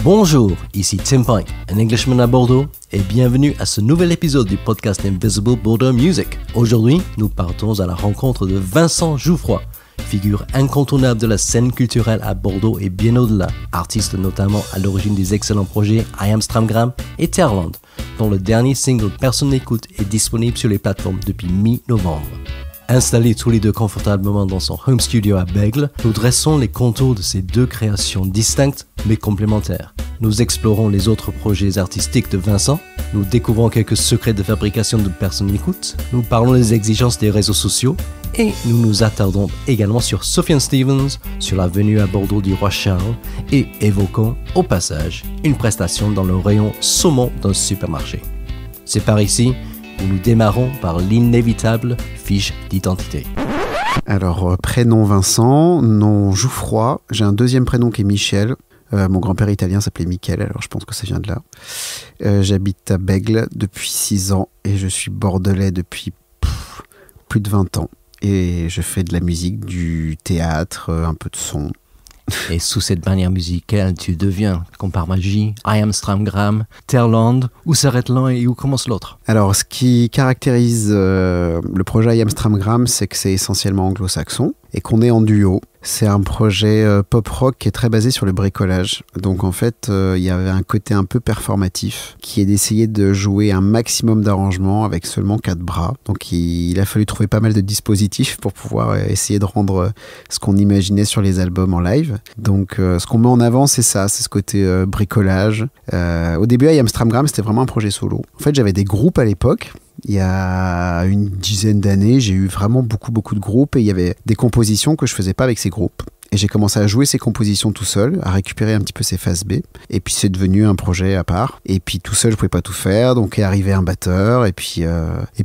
Bonjour, ici Tim Pine, un Englishman à Bordeaux, et bienvenue à ce nouvel épisode du podcast Invisible Border Music. Aujourd'hui, nous partons à la rencontre de Vincent Jouffroy, figure incontournable de la scène culturelle à Bordeaux et bien au-delà, artiste notamment à l'origine des excellents projets I Am Stramgram et Terland, dont le dernier single Personne n'écoute est disponible sur les plateformes depuis mi-novembre. Installés tous les deux confortablement dans son home studio à Bègles, nous dressons les contours de ces deux créations distinctes mais complémentaires. Nous explorons les autres projets artistiques de Vincent, nous découvrons quelques secrets de fabrication de Personne n'écoute, nous parlons des exigences des réseaux sociaux et nous nous attardons également sur Sufjan Stevens, sur la venue à Bordeaux du roi Charles et évoquons au passage une prestation dans le rayon saumon d'un supermarché. C'est par ici où nous démarrons par l'inévitable fiche d'identité. Alors, prénom Vincent, nom Jouffroy, j'ai un deuxième prénom qui est Michel. Mon grand-père italien s'appelait Michel, alors je pense que ça vient de là. J'habite à Bègles depuis 6 ans et je suis bordelais depuis plus de 20 ans. Et je fais de la musique, du théâtre, un peu de son. Et sous cette bannière musicale, tu deviens, comme par magie, I Am Stramgram, Terland, où s'arrête l'un et où commence l'autre? Alors, ce qui caractérise le projet I Am Stramgram, c'est que c'est essentiellement anglo-saxon et qu'on est en duo. C'est un projet pop-rock qui est très basé sur le bricolage. Donc en fait, il y avait un côté un peu performatif qui est d'essayer de jouer un maximum d'arrangements avec seulement 4 bras. Donc il a fallu trouver pas mal de dispositifs pour pouvoir essayer de rendre ce qu'on imaginait sur les albums en live. Donc ce qu'on met en avant, c'est ça, c'est ce côté bricolage. Au début, I Am Stramgram, c'était vraiment un projet solo. En fait, j'avais des groupes à l'époque. Il y a une dizaine d'années, j'ai eu vraiment beaucoup de groupes et il y avait des compositions que je faisais pas avec ces groupes. Et j'ai commencé à jouer ces compositions tout seul, à récupérer un petit peu ces phases B. Et puis c'est devenu un projet à part. Et puis tout seul, je pouvais pas tout faire, donc est arrivé un batteur. Et puis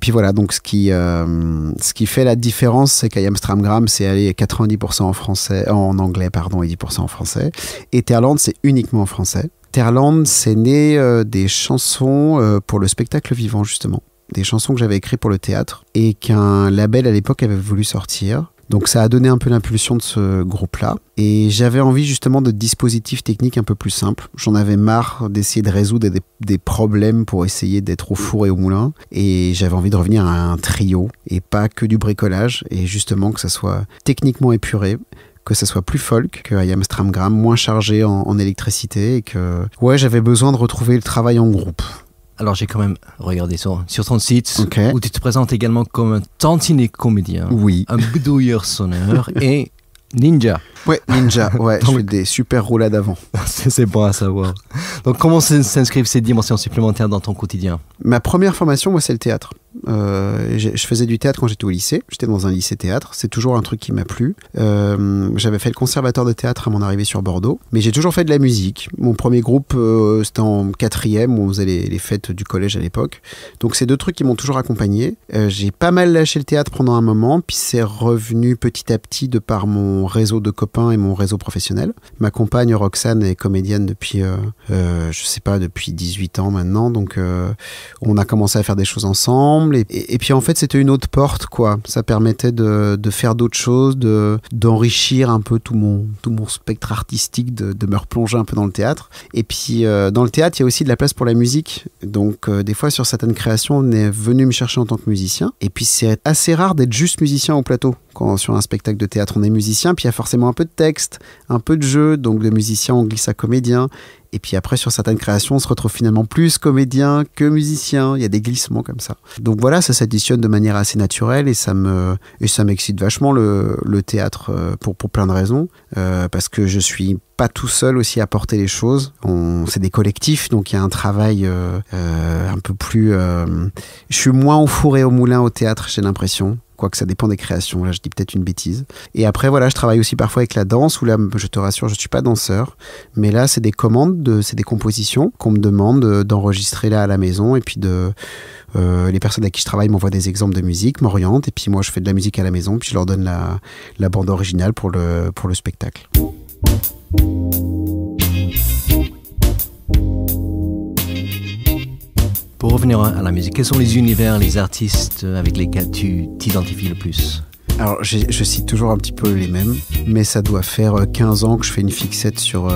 voilà. Donc ce qui fait la différence, c'est qu'I Am Stramgram, c'est aller 90% en anglais, et 10% en français. Et Terland, c'est uniquement en français. Terland, c'est né des chansons pour le spectacle vivant justement. Des chansons que j'avais écrites pour le théâtre et qu'un label à l'époque avait voulu sortir. Donc ça a donné un peu l'impulsion de ce groupe-là. Et j'avais envie justement de dispositifs techniques un peu plus simples. J'en avais marre d'essayer de résoudre des problèmes pour essayer d'être au four et au moulin. Et j'avais envie de revenir à un trio et pas que du bricolage. Et justement que ça soit techniquement épuré, que ça soit plus folk que I Am Stramgram, moins chargé en électricité. Et que j'avais besoin de retrouver le travail en groupe. Alors j'ai quand même regardé sur ton site, okay, où tu te présentes également comme un tantinet comédien, oui, un bidouilleur sonneur et ninja. Ouais, ninja, ouais, donc, je fais des super roulades avant. C'est bon à savoir. Donc comment s'inscrivent ces dimensions supplémentaires dans ton quotidien? Ma première formation, moi, c'est le théâtre. Je faisais du théâtre quand j'étais au lycée. J'étais dans un lycée théâtre. C'est toujours un truc qui m'a plu. J'avais fait le conservatoire de théâtre à mon arrivée sur Bordeaux. Mais j'ai toujours fait de la musique. Mon premier groupe, c'était en 4e, où on faisait les fêtes du collège à l'époque. Donc c'est deux trucs qui m'ont toujours accompagné. J'ai pas mal lâché le théâtre pendant un moment. Puis c'est revenu petit à petit de par mon réseau de copains et mon réseau professionnel. Ma compagne Roxane est comédienne depuis, depuis 18 ans maintenant. Donc on a commencé à faire des choses ensemble. Et puis en fait c'était une autre porte quoi, ça permettait de faire d'autres choses, d'enrichir un peu tout mon spectre artistique, de me replonger un peu dans le théâtre. Et puis dans le théâtre il y a aussi de la place pour la musique, donc des fois sur certaines créations on est venu me chercher en tant que musicien, et puis c'est assez rare d'être juste musicien au plateau. Quand sur un spectacle de théâtre on est musicien, puis il y a forcément un peu de texte, un peu de jeu, donc de musicien on glisse à comédien. Et puis après, sur certaines créations, on se retrouve finalement plus comédien que musicien. Il y a des glissements comme ça. Donc voilà, ça s'additionne de manière assez naturelle et ça m'excite vachement le théâtre pour plein de raisons. Parce que je suis pas tout seul aussi à porter les choses. C'est des collectifs, donc il y a un travail un peu plus... Je suis moins au four et au moulin au théâtre, j'ai l'impression. Quoique ça dépend des créations, là je dis peut-être une bêtise. Et après voilà, je travaille aussi parfois avec la danse, où là je te rassure, je suis pas danseur, mais là c'est des commandes, c'est des compositions qu'on me demande d'enregistrer là à la maison, et puis les personnes avec qui je travaille m'envoient des exemples de musique, m'orientent, et puis moi je fais de la musique à la maison, puis je leur donne la bande originale pour le spectacle. Pour revenir à la musique, quels sont les univers, les artistes avec lesquels tu t'identifies le plus? Alors, je cite toujours un petit peu les mêmes, mais ça doit faire 15 ans que je fais une fixette sur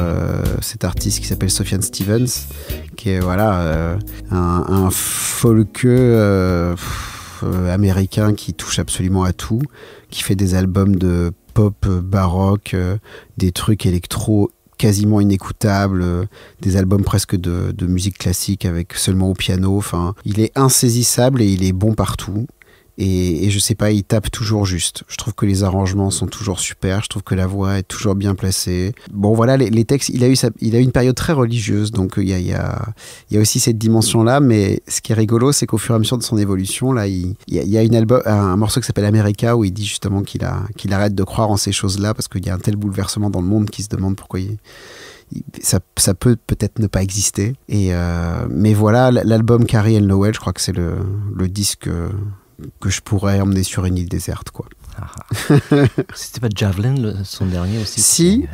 cet artiste qui s'appelle Sufjan Stevens, qui est un folkeux américain qui touche absolument à tout, qui fait des albums de pop baroque, des trucs électro quasiment inécoutables, des albums presque de musique classique avec seulement au piano. Enfin, il est insaisissable et il est bon partout. Et je sais pas, il tape toujours juste. Je trouve que les arrangements sont toujours super. Je trouve que la voix est toujours bien placée. Bon, voilà, les textes, il a eu une période très religieuse. Donc, il y a aussi cette dimension-là. Mais ce qui est rigolo, c'est qu'au fur et à mesure de son évolution, là, il y a un morceau qui s'appelle America où il dit justement qu'il arrête de croire en ces choses-là parce qu'il y a un tel bouleversement dans le monde qu'il se demande pourquoi ça peut-être ne pas exister. Mais voilà, l'album Carrie and Lowell, je crois que c'est le disque que je pourrais emmener sur une île déserte, quoi. C'était pas Javelin, son dernier aussi? Si.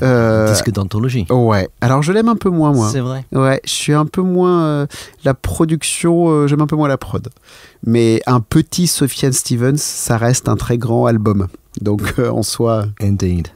Disque d'anthologie. Ouais. Alors, je l'aime un peu moins, moi. C'est vrai. Ouais, je suis un peu moins... la production, j'aime un peu moins la prod. Mais un petit Sufjan Stevens, ça reste un très grand album. Donc, en soi... Indeed.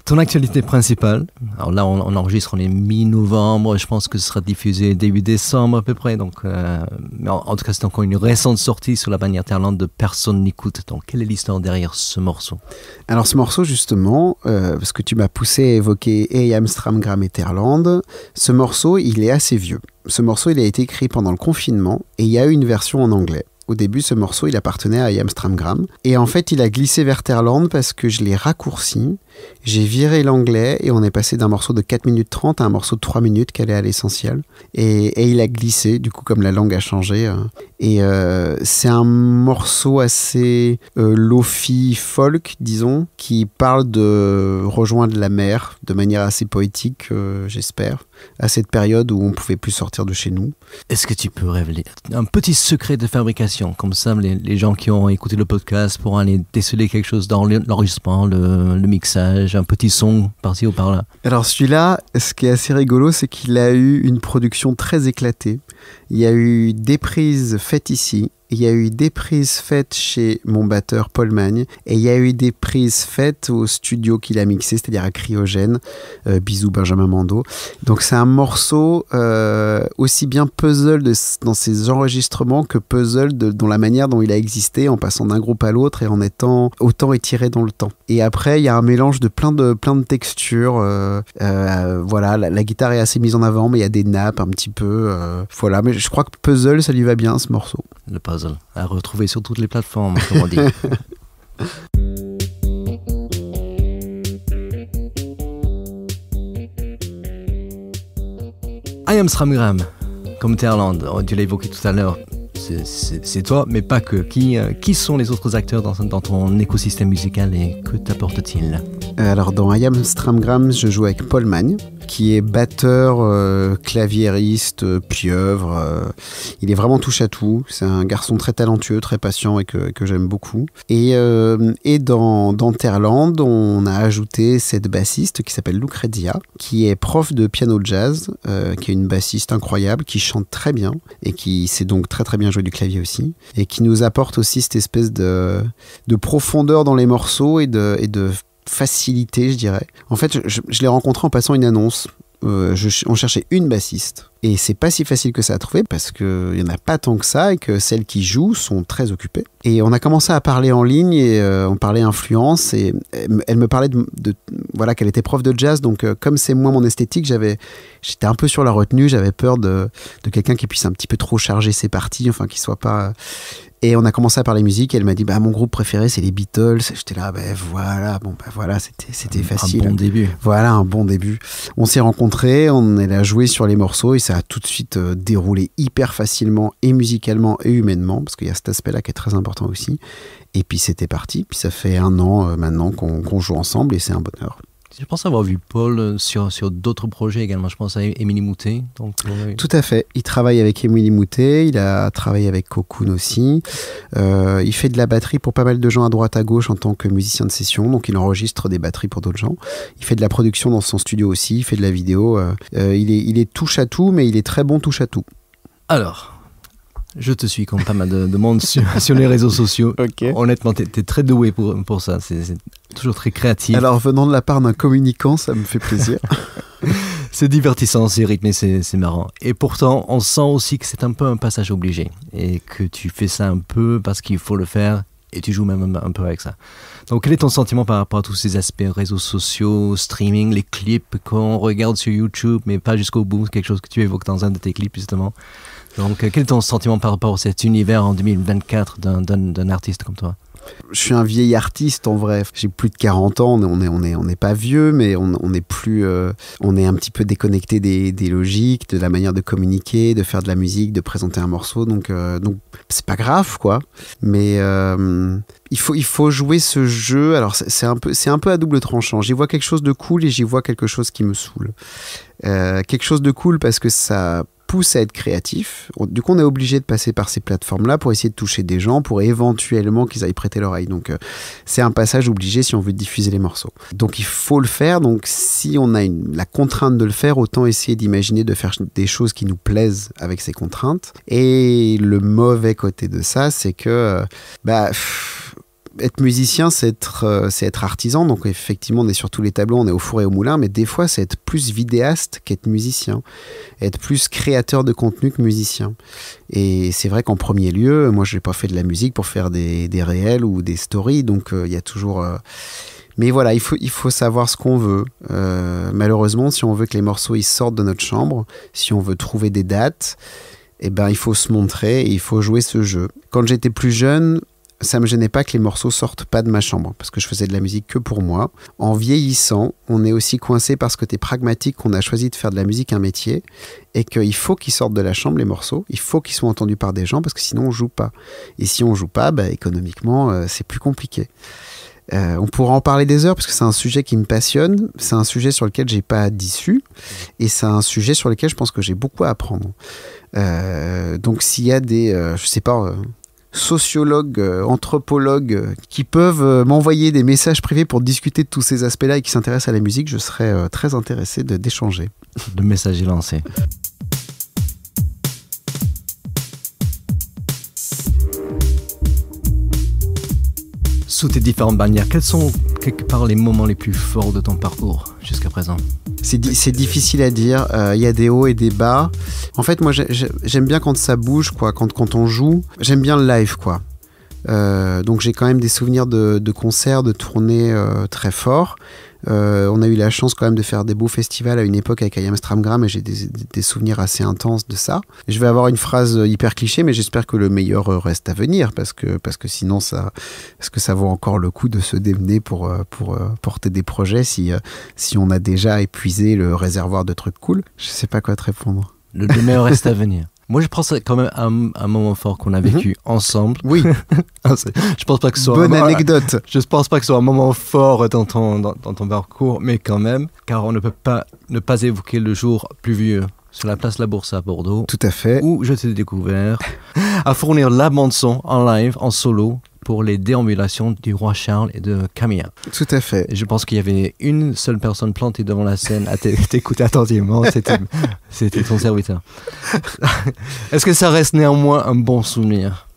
Ton actualité principale, alors là, on enregistre, on est mi-novembre, je pense que ce sera diffusé début décembre à peu près. Donc, mais en tout cas, c'est encore une récente sortie sur la bannière Terland de Personne n'écoute. Donc, quelle est l'histoire derrière ce morceau? Alors, ce morceau, justement, parce que tu m'as poussé à évoquer A.M. Stramgram et Terland, ce morceau, il est assez vieux. Ce morceau, il a été écrit pendant le confinement et il y a eu une version en anglais. Au début, ce morceau, il appartenait à I.M. Stramgram. Et en fait, il a glissé vers Terland parce que je l'ai raccourci. J'ai viré l'anglais et on est passé d'un morceau de 4 minutes 30 à un morceau de 3 minutes qui allait à l'essentiel. Et il a glissé, du coup, comme la langue a changé. Et c'est un morceau assez lo-fi folk, disons, qui parle de rejoindre la mer de manière assez poétique, j'espère, à cette période où on ne pouvait plus sortir de chez nous. Est-ce que tu peux révéler un petit secret de fabrication? Comme ça, les gens qui ont écouté le podcast pourront aller déceler quelque chose dans l'enregistrement, le mixage, un petit son par-ci ou par-là. Alors celui-là, ce qui est assez rigolo, c'est qu'il a eu une production très éclatée. Il y a eu des prises faites ici, il y a eu des prises faites chez mon batteur Paul Magne, et il y a eu des prises faites au studio qu'il a mixé, c'est-à-dire à Cryogène. Bisous Benjamin Mando. Donc c'est un morceau aussi bien puzzle dans ses enregistrements que puzzle dans la manière dont il a existé, en passant d'un groupe à l'autre et en étant autant étiré dans le temps. Et après, il y a un mélange de plein de textures. Voilà, la guitare est assez mise en avant, mais il y a des nappes un petit peu. Voilà, mais je crois que puzzle, ça lui va bien, ce morceau. Le puzzle, à retrouver sur toutes les plateformes, comme on dit. I.M. Stramgram, comme Terland, tu l'as évoqué tout à l'heure, c'est toi, mais pas que. Qui sont les autres acteurs dans ton écosystème musical et que t'apporte-t-il? Alors, dans I.M. Stramgram, je joue avec Paul Magne, qui est batteur, claviériste, pieuvre. Il est vraiment touche à tout. C'est un garçon très talentueux, très patient et que j'aime beaucoup. Et dans Terland, on a ajouté cette bassiste qui s'appelle Lucrezia, qui est prof de piano jazz, qui est une bassiste incroyable, qui chante très bien et qui sait donc très très bien jouer du clavier aussi, et qui nous apporte aussi cette espèce de profondeur dans les morceaux et de facilité, je dirais. En fait, je l'ai rencontré en passant une annonce. On cherchait une bassiste. Et c'est pas si facile que ça à trouver parce qu'il n'y en a pas tant que ça et que celles qui jouent sont très occupées. Et on a commencé à parler en ligne et on parlait influence et elle me parlait voilà, qu'elle était prof de jazz. Donc comme c'est moi mon esthétique, j'étais un peu sur la retenue. J'avais peur de quelqu'un qui puisse un petit peu trop charger ses parties, enfin qui soit pas... Et on a commencé à parler musique et elle m'a dit mon groupe préféré c'est les Beatles. J'étais là voilà, c'était facile. Un bon début. Voilà, un bon début. On s'est rencontrés, elle a joué sur les morceaux et ça a tout de suite déroulé hyper facilement et musicalement et humainement parce qu'il y a cet aspect-là qui est très important aussi. Et puis c'était parti. Puis ça fait 1 an maintenant qu'on joue ensemble et c'est un bonheur. Je pense avoir vu Paul sur d'autres projets également. Je pense à Émilie Moutet. Donc, Tout à fait. Il travaille avec Émilie Moutet. Il a travaillé avec Cocoon aussi. Il fait de la batterie pour pas mal de gens à droite à gauche en tant que musicien de session. Donc il enregistre des batteries pour d'autres gens. Il fait de la production dans son studio aussi. Il fait de la vidéo. Il est touche à tout, mais il est très bon touche à tout. Alors, Je te suis comme pas mal de monde sur les réseaux sociaux. Ok. Honnêtement, t'es très doué pour ça. C'est toujours très créatif. Alors, venant de la part d'un communicant, ça me fait plaisir. C'est divertissant, c'est rythmé, c'est marrant. Et pourtant, on sent aussi que c'est un peu un passage obligé. Et que tu fais ça un peu parce qu'il faut le faire. Et tu joues même un peu avec ça. Donc, quel est ton sentiment par rapport à tous ces aspects réseaux sociaux, streaming, les clips qu'on regarde sur YouTube, mais pas jusqu'au bout, quelque chose que tu évoques dans un de tes clips, justement. Donc, quel est ton sentiment par rapport à cet univers en 2024 d'un artiste comme toi ? Je suis un vieil artiste en vrai. J'ai plus de 40 ans. On n'est pas vieux, mais on est plus. On est un petit peu déconnecté des logiques, de la manière de communiquer, de faire de la musique, de présenter un morceau. Donc c'est pas grave, quoi. Mais il faut jouer ce jeu. Alors c'est un peu à double tranchant. J'y vois quelque chose de cool et j'y vois quelque chose qui me saoule. Quelque chose de cool parce que ça pousse à être créatif. Du coup, on est obligé de passer par ces plateformes-là pour essayer de toucher des gens, pour éventuellement qu'ils aillent prêter l'oreille. Donc, c'est un passage obligé si on veut diffuser les morceaux. Donc, il faut le faire. Donc, si on a la contrainte de le faire, autant essayer d'imaginer de faire des choses qui nous plaisent avec ces contraintes. Et le mauvais côté de ça, c'est que être musicien, c'est être artisan. Donc effectivement, on est sur tous les tableaux, on est au four et au moulin, mais des fois, c'est être plus vidéaste qu'être musicien, être plus créateur de contenu que musicien. Et c'est vrai qu'en premier lieu, moi, je n'ai pas fait de la musique pour faire des réels ou des stories, donc il y a toujours... Mais voilà, il faut savoir ce qu'on veut. Malheureusement, si on veut que les morceaux ils sortent de notre chambre, si on veut trouver des dates, il faut se montrer et il faut jouer ce jeu. Quand j'étais plus jeune, ça me gênait pas que les morceaux sortent pas de ma chambre parce que je faisais de la musique que pour moi. En vieillissant, on est aussi coincé parce que t'es pragmatique, qu'on a choisi de faire de la musique un métier et qu'il faut qu'ils sortent de la chambre les morceaux, il faut qu'ils soient entendus par des gens parce que sinon on joue pas. Et si on joue pas, économiquement c'est plus compliqué. On pourra en parler des heures parce que c'est un sujet qui me passionne, c'est un sujet sur lequel j'ai pas d'issue et c'est un sujet sur lequel je pense que j'ai beaucoup à apprendre. Donc s'il y a des, sociologues, anthropologues qui peuvent m'envoyer des messages privés pour discuter de tous ces aspects-là et qui s'intéressent à la musique, je serais très intéressé d'échanger. Le message est lancé. Sous tes différentes bannières, quels sont quelque part les moments les plus forts de ton parcours jusqu'à présent ? C'est difficile à dire, y a des hauts et des bas. En fait, moi, j'aime bien quand ça bouge, quoi. Quand on joue, j'aime bien le live, quoi. Donc j'ai quand même des souvenirs de concerts, de tournées très forts. On a eu la chance quand même de faire des beaux festivals à une époque avec I Am Stramgram et j'ai des souvenirs assez intenses de ça. Je vais avoir une phrase hyper cliché, mais j'espère que le meilleur reste à venir parce que sinon est-ce que ça vaut encore le coup de se démener pour porter des projets si on a déjà épuisé le réservoir de trucs cool. Je sais pas quoi te répondre. Le meilleur reste à venir. Moi, je pense quand même à un moment fort qu'on a vécu ensemble. Oui. Je pense pas que ce soit bonne anecdote. Je pense pas que ce soit un moment fort dans ton parcours, mais quand même, car on ne peut pas ne pas évoquer le jour pluvieux sur la place La Bourse à Bordeaux. Tout à fait. Où je t'ai découvert à fournir la bande-son en live, en solo, pour les déambulations du roi Charles et de Camilla. Tout à fait. Et je pense qu'il y avait une seule personne plantée devant la scène à t'écouter attentivement, c'était ton serviteur. Est-ce que ça reste néanmoins un bon souvenir ?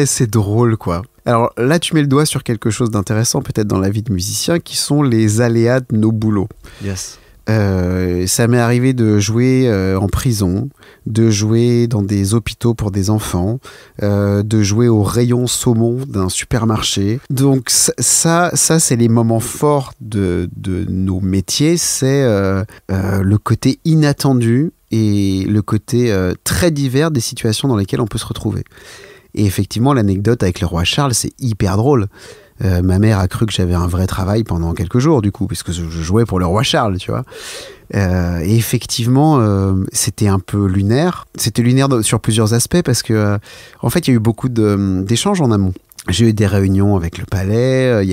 C'est drôle, quoi. Alors là, tu mets le doigt sur quelque chose d'intéressant, peut-être dans la vie de musicien, qui sont les aléas de nos boulots. Yes. Ça m'est arrivé de jouer en prison, de jouer dans des hôpitaux pour des enfants, de jouer au rayon saumon d'un supermarché. Donc ça c'est les moments forts de nos métiers, c'est le côté inattendu et le côté très divers des situations dans lesquelles on peut se retrouver. Et effectivement, l'anecdote avec le roi Charles, c'est hyper drôle. Ma mère a cru que j'avais un vrai travail pendant quelques jours, du coup, puisque je jouais pour le roi Charles, tu vois. Et effectivement, c'était un peu lunaire. C'était lunaire sur plusieurs aspects, parce que, en fait, il y a eu beaucoup d'échanges en amont. J'ai eu des réunions avec le palais,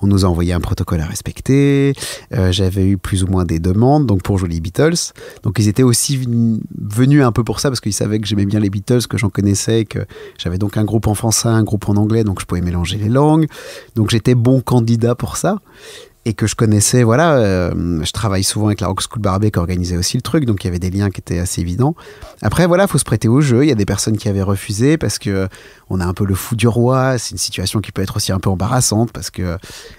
on nous a envoyé un protocole à respecter, j'avais eu plus ou moins des demandes donc pour jouer les Beatles. Donc ils étaient aussi venus un peu pour ça parce qu'ils savaient que j'aimais bien les Beatles, que j'en connaissais, que j'avais donc un groupe en français, un groupe en anglais, donc je pouvais mélanger les langues. Donc j'étais bon candidat pour ça. et que je connaissais, voilà, je travaille souvent avec la Rock School Barbet qui organisait aussi le truc, donc il y avait des liens qui étaient assez évidents. Après, voilà, faut se prêter au jeu. Il y a des personnes qui avaient refusé parce que on a un peu le fou du roi. C'est une situation qui peut être aussi un peu embarrassante parce que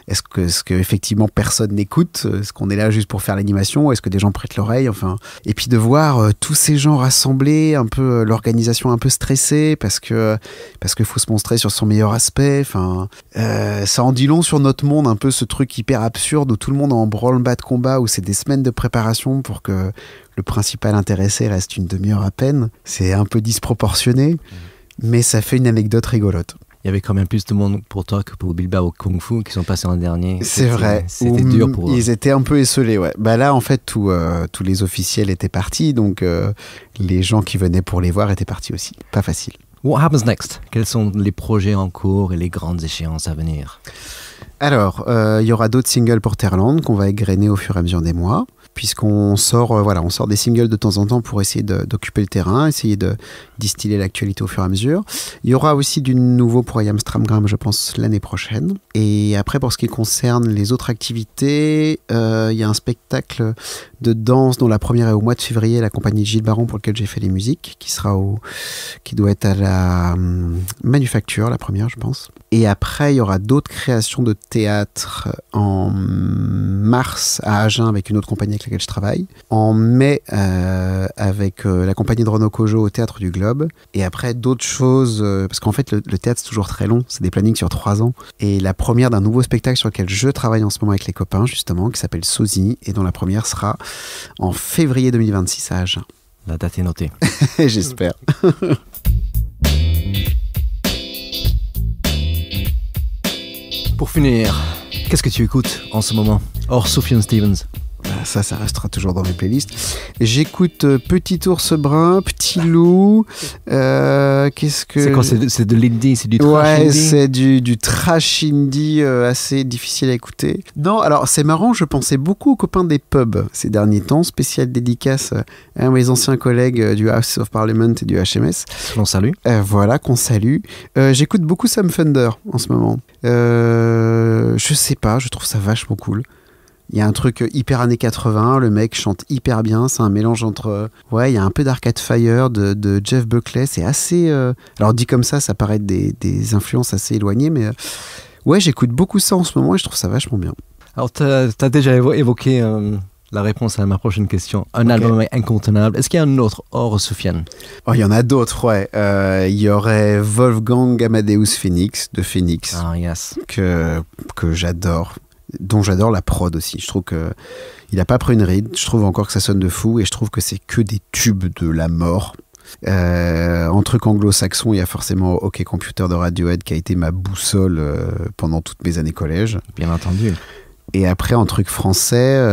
est-ce que effectivement personne n'écoute? Est-ce qu'on est là juste pour faire l'animation? Est-ce que des gens prêtent l'oreille? Enfin, et puis de voir tous ces gens rassemblés, un peu l'organisation un peu stressée parce que faut se montrer sur son meilleur aspect. Enfin, ça en dit long sur notre monde, un peu ce truc hyper absurde où tout le monde est en branle-bas de combat, où c'est des semaines de préparation pour que le principal intéressé reste une demi-heure à peine. C'est un peu disproportionné, mais ça fait une anecdote rigolote. Il y avait quand même plus de monde pour toi que pour Bilbao Kung Fu qui sont passés en dernier. C'est vrai. C'était dur pour eux. Ils étaient un peu esselés, ouais. Bah là, en fait, tous les officiels étaient partis, donc les gens qui venaient pour les voir étaient partis aussi. Pas facile. What happens next? Quels sont les projets en cours et les grandes échéances à venir? Alors, il y aura d'autres singles pour Terland qu'on va égrener au fur et à mesure des mois, puisqu'on sort, on sort des singles de temps en temps pour essayer d'occuper le terrain, essayer de distiller l'actualité au fur et à mesure. Il y aura aussi du nouveau pour I Am Stramgram, je pense, l'année prochaine. Et après, pour ce qui concerne les autres activités, il y a un spectacle de danse dont la première est au mois de février, la compagnie Gilles Baron pour lequel j'ai fait les musiques, qui doit être à la Manufacture, la première, je pense. Et après, il y aura d'autres créations de théâtre en mars à Agen avec une autre compagnie avec laquelle je travaille. En mai avec la compagnie de Renaud Cojo au Théâtre du Globe. Et après, d'autres choses, parce qu'en fait, le théâtre, c'est toujours très long. C'est des plannings sur 3 ans. Et la première d'un nouveau spectacle sur lequel je travaille en ce moment avec les copains, justement, qui s'appelle Sosie, et dont la première sera en février 2026 à Agen. La date est notée. J'espère. Pour finir, qu'est-ce que tu écoutes en ce moment, hors Sufjan Stevens? Ça restera toujours dans mes playlists. J'écoute Petit Ours Brun, Petit Loup. Qu'est-ce que... C'est quoi? C'est de l'indie? C'est du trash ouais, indie? c'est du trash indie assez difficile à écouter. Non, alors c'est marrant, je pensais beaucoup aux copains des pubs ces derniers temps. Spéciale dédicace à mes anciens collègues du House of Parliament et du HMS. On salue. Voilà, qu'on salue. J'écoute beaucoup Sam Fender en ce moment. Je sais pas, je trouve ça vachement cool. Il y a un truc hyper années 80, le mec chante hyper bien, c'est un mélange entre... Ouais, il y a un peu d'Arcade Fire, de Jeff Buckley, c'est assez... Alors dit comme ça paraît être des influences assez éloignées, mais... Ouais, j'écoute beaucoup ça en ce moment et je trouve ça vachement bien. Alors, t'as déjà évoqué la réponse à ma prochaine question. Un album incontournable. Est-ce qu'il y a un autre hors Sufjan? Oh, il y en a d'autres, ouais. Il y aurait Wolfgang Amadeus Phoenix, de Phoenix. Ah, yes. Que j'adore. Dont j'adore la prod aussi. Je trouve que il a pas pris une ride. Je trouve encore que ça sonne de fou et je trouve que c'est que des tubes de la mort. En truc anglo-saxon, il y a forcément OK Computer de Radiohead qui a été ma boussole pendant toutes mes années collège. Bien entendu. Et après, en truc français,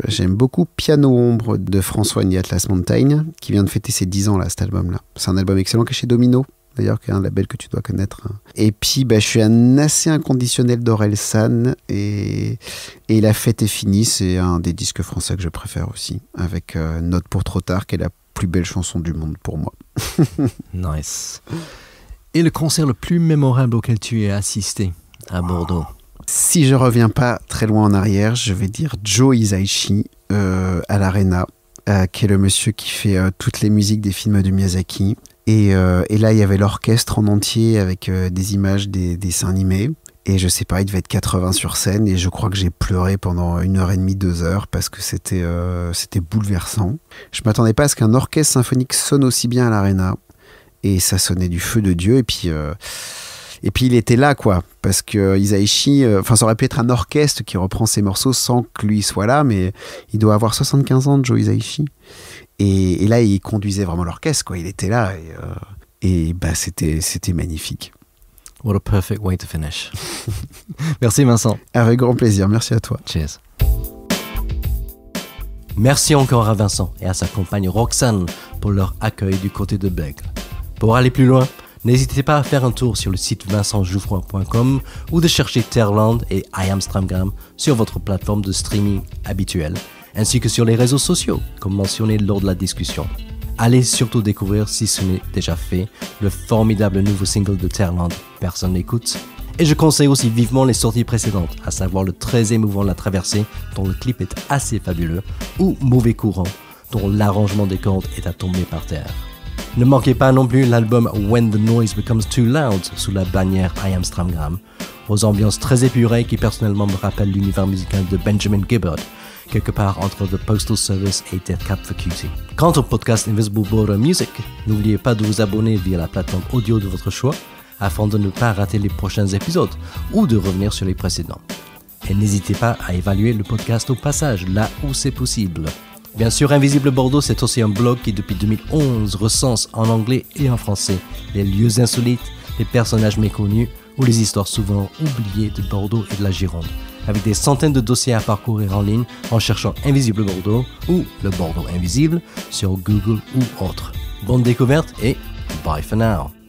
j'aime beaucoup Piano Ombre de François and the Atlas Mountain qui vient de fêter ses 10 ans là, cet album-là. C'est un album excellent qui est chez Domino. D'ailleurs, qui est un label que tu dois connaître. Et puis, je suis un assez inconditionnel d'Orelsan. Et La Fête est finie, c'est un des disques français que je préfère aussi. Avec Note pour trop tard, qui est la plus belle chanson du monde pour moi. Nice. Et le concert le plus mémorable auquel tu es assisté à Bordeaux? Si je reviens pas très loin en arrière, je vais dire Joe Hisaishi à l'Arena, qui est le monsieur qui fait toutes les musiques des films de Miyazaki. Et là, il y avait l'orchestre en entier avec des images des dessins animés. Et je sais pas, il devait être 80 sur scène. Et je crois que j'ai pleuré pendant 1h30, 2 heures parce que c'était bouleversant. Je m'attendais pas à ce qu'un orchestre symphonique sonne aussi bien à l'Arena. Et ça sonnait du feu de Dieu. Et puis il était là, quoi. Parce que Hisaishi, ça aurait pu être un orchestre qui reprend ses morceaux sans que lui soit là. Mais il doit avoir 75 ans, Joe Hisaishi. Et là, il conduisait vraiment l'orchestre, quoi. Il était là et c'était magnifique. What a perfect way to finish. Merci Vincent. Avec grand plaisir, merci à toi. Cheers. Merci encore à Vincent et à sa compagne Roxane pour leur accueil du côté de Bègle. Pour aller plus loin, n'hésitez pas à faire un tour sur le site vincentjouffroy.com ou de chercher Terland et I Am Stramgram sur votre plateforme de streaming habituelle, ainsi que sur les réseaux sociaux, comme mentionné lors de la discussion. Allez surtout découvrir, si ce n'est déjà fait, le formidable nouveau single de Terland, Personne n'écoute, Et je conseille aussi vivement les sorties précédentes, à savoir le très émouvant La Traversée, dont le clip est assez fabuleux, ou Mauvais Courant, dont l'arrangement des cordes est à tomber par terre. Ne manquez pas non plus l'album When the Noise Becomes Too Loud sous la bannière I Am Stramgram, aux ambiances très épurées qui personnellement me rappellent l'univers musical de Benjamin Gibbard, quelque part entre The Postal Service et Death Cab for Cutie. Quant au podcast Invisible Border Music, n'oubliez pas de vous abonner via la plateforme audio de votre choix afin de ne pas rater les prochains épisodes ou de revenir sur les précédents. Et n'hésitez pas à évaluer le podcast au passage, là où c'est possible. Bien sûr, Invisible Bordeaux, c'est aussi un blog qui, depuis 2011, recense en anglais et en français les lieux insolites, les personnages méconnus ou les histoires souvent oubliées de Bordeaux et de la Gironde, avec des centaines de dossiers à parcourir en ligne en cherchant Invisible Bordeaux ou le Bordeaux Invisible sur Google ou autre. Bonne découverte et bye for now!